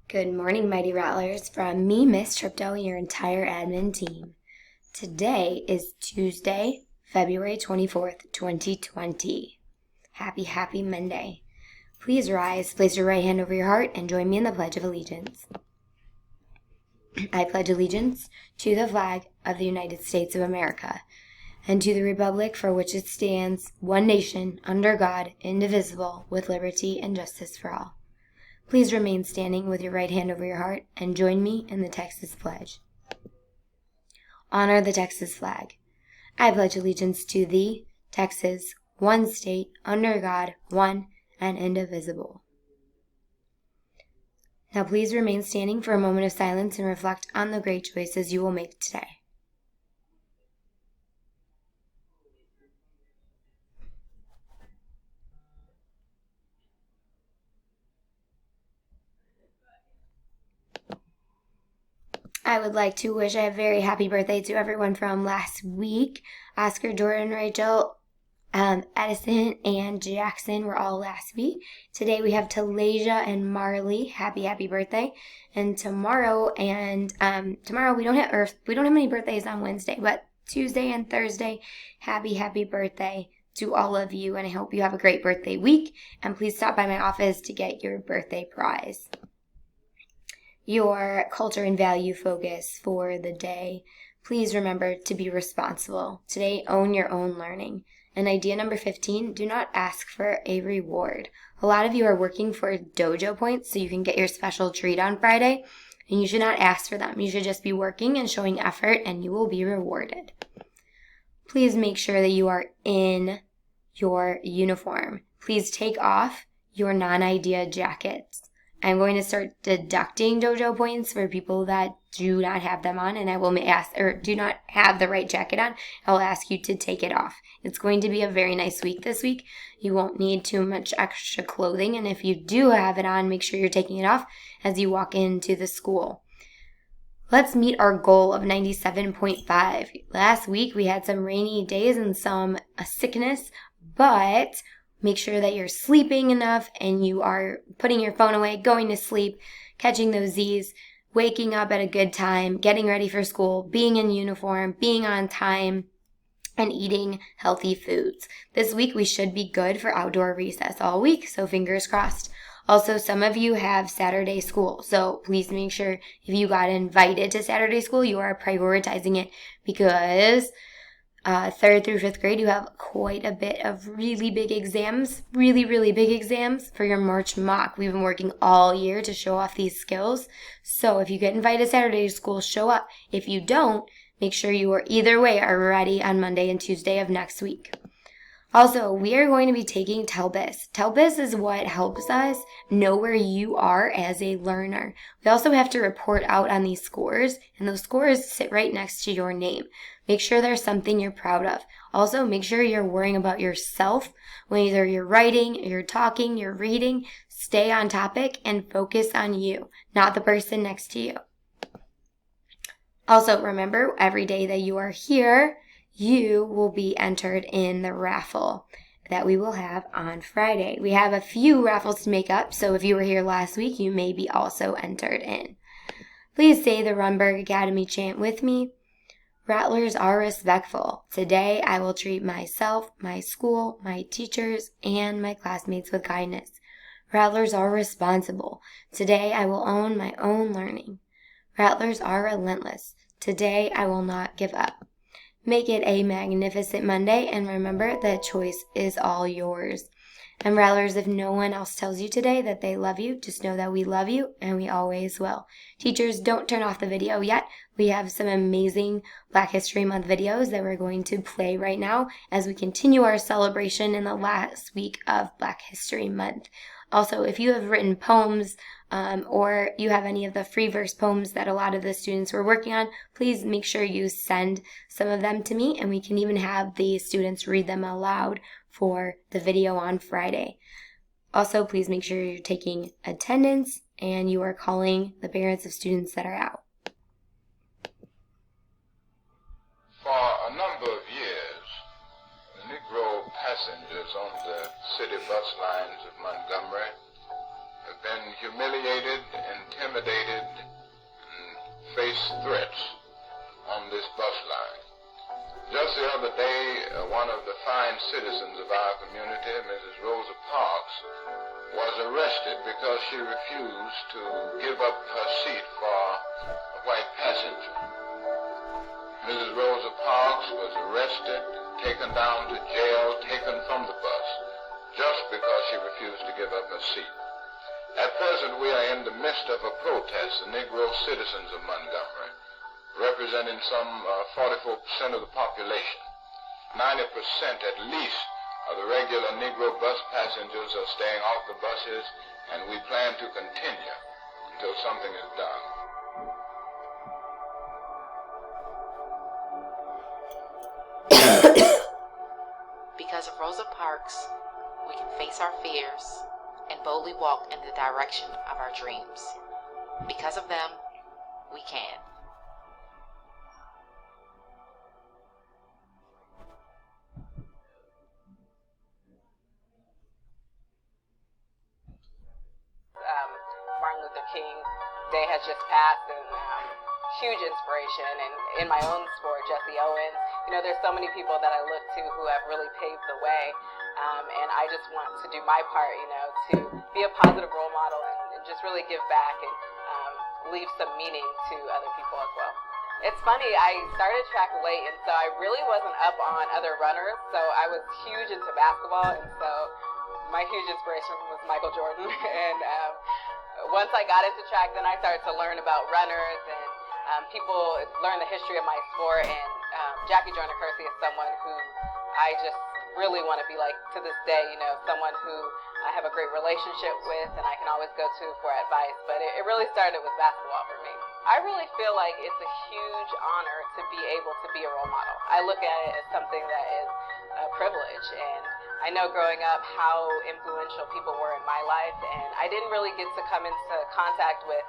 Good morning, Mighty Rattlers, from me, Miss Tripto, and your entire admin team. Today is Tuesday, February 24th, 2020. Happy Monday. Please rise, place your right hand over your heart, and join me in the Pledge of Allegiance. I pledge allegiance to the flag of the United States of America and to the republic for which it stands, one nation, under God, indivisible, with liberty and justice for all. Please remain standing with your right hand over your heart and join me in the Texas Pledge. Honor the Texas flag. I pledge allegiance to thee, Texas, one state, under God, one and indivisible. Now please remain standing for a moment of silence and reflect on the great choices you will make today. I would like to wish a very happy birthday to everyone from last week. Oscar, Jordan, Rachel, Edison, and Jackson were all last week. Today we have Talasia and Marley. Happy birthday. And tomorrow we don't have any birthdays on Wednesday, but Tuesday and Thursday, happy birthday to all of you, and I hope you have a great birthday week. And please stop by my office to get your birthday prize. Your culture and value focus for the day. Please remember to be responsible. Today, own your own learning. And idea number 15, do not ask for a reward. A lot of you are working for dojo points so you can get your special treat on Friday, and you should not ask for them. You should just be working and showing effort, and you will be rewarded. Please make sure that you are in your uniform. Please take off your non-idea jackets. I'm going to start deducting dojo points for people that do not have them on, and I will ask, or do not have the right jacket on. I'll ask you to take it off. It's going to be a very nice week this week. You won't need too much extra clothing, and if you do have it on, make sure you're taking it off as you walk into the school. Let's meet our goal of 97.5. Last week we had some rainy days and some sickness, but make sure that you're sleeping enough and you are putting your phone away, going to sleep, catching those Z's, waking up at a good time, getting ready for school, being in uniform, being on time, and eating healthy foods. This week we should be good for outdoor recess all week, so fingers crossed. Also, some of you have Saturday school, so please make sure if you got invited to Saturday school, you are prioritizing it because 3rd through 5th grade, you have quite a bit of really big exams for your March mock. We've been working all year to show off these skills. So if you get invited to Saturday school, show up. If you don't, make sure you are either way are ready on Monday and Tuesday of next week. Also, we are going to be taking TELBIS. TELBIS is what helps us know where you are as a learner. We also have to report out on these scores, and those scores sit right next to your name. Make sure there's something you're proud of. Also, make sure you're worrying about yourself when either you're writing, you're talking, you're reading. Stay on topic and focus on you, not the person next to you. Also, remember, every day that you are here, you will be entered in the raffle that we will have on Friday. We have a few raffles to make up, so if you were here last week, you may be also entered in. Please say the Runberg Academy chant with me. Rattlers are respectful. Today, I will treat myself, my school, my teachers, and my classmates with kindness. Rattlers are responsible. Today, I will own my own learning. Rattlers are relentless. Today, I will not give up. Make it a magnificent Monday, and remember that choice is all yours. And Rattlers, if no one else tells you today that they love you, just know that we love you, and we always will. Teachers, don't turn off the video yet. We have some amazing Black History Month videos that we're going to play right now as we continue our celebration in the last week of Black History Month. Also, if you have written poems or you have any of the free verse poems that a lot of the students were working on, please make sure you send some of them to me, and we can even have the students read them aloud for the video on Friday. Also, please make sure you're taking attendance and you are calling the parents of students that are out. For a number of years, the Negro passengers on the city bus lines of Montgomery have been humiliated, intimidated, and faced threats on this bus line. Just the other day, one of the fine citizens of our community, Mrs. Rosa Parks, was arrested because she refused to give up her seat for a white passenger. Mrs. Rosa Parks was arrested, taken down to jail, taken from the bus, just because she refused to give up her seat. At present, we are in the midst of a protest, the Negro citizens of Montgomery, representing some 44% of the population. 90% at least of the regular Negro bus passengers are staying off the buses, and we plan to continue until something is done. Because of Rosa Parks, we can face our fears and boldly walk in the direction of our dreams. Because of them, we can. Martin Luther King Day has just passed, and huge inspiration. And in my own sport, Jesse Owens, there's so many people that I look to who have really paved the way, and I just want to do my part, to be a positive role model and just really give back and leave some meaning to other people as well. It's funny, I started track late, and so I really wasn't up on other runners, so I was huge into basketball, and so my huge inspiration was Michael Jordan. And once I got into track, then I started to learn about runners, and people learn the history of my sport, and Jackie Joyner-Kersee is someone who I just really want to be like to this day, someone who I have a great relationship with and I can always go to for advice, but it really started with basketball for me. I really feel like it's a huge honor to be able to be a role model. I look at it as something that is a privilege, and I know growing up how influential people were in my life, and I didn't really get to come into contact with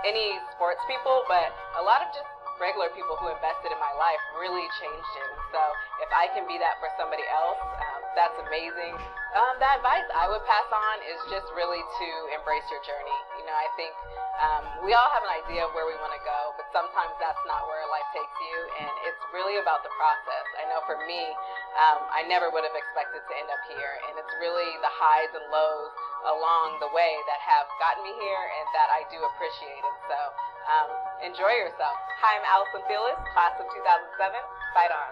any sports people, but a lot of just regular people who invested in my life really changed it. And so if I can be that for somebody else, that's amazing. The advice I would pass on is just really to embrace your journey. I think we all have an idea of where we want to go, but sometimes that's not where life takes you, and it's really about the process. I know for me, I never would have expected to end up here, and it's really the highs and lows along the way that have gotten me here and that I do appreciate. And so enjoy yourself. Hi, I'm Allison Phyllis, class of 2007. Fight on.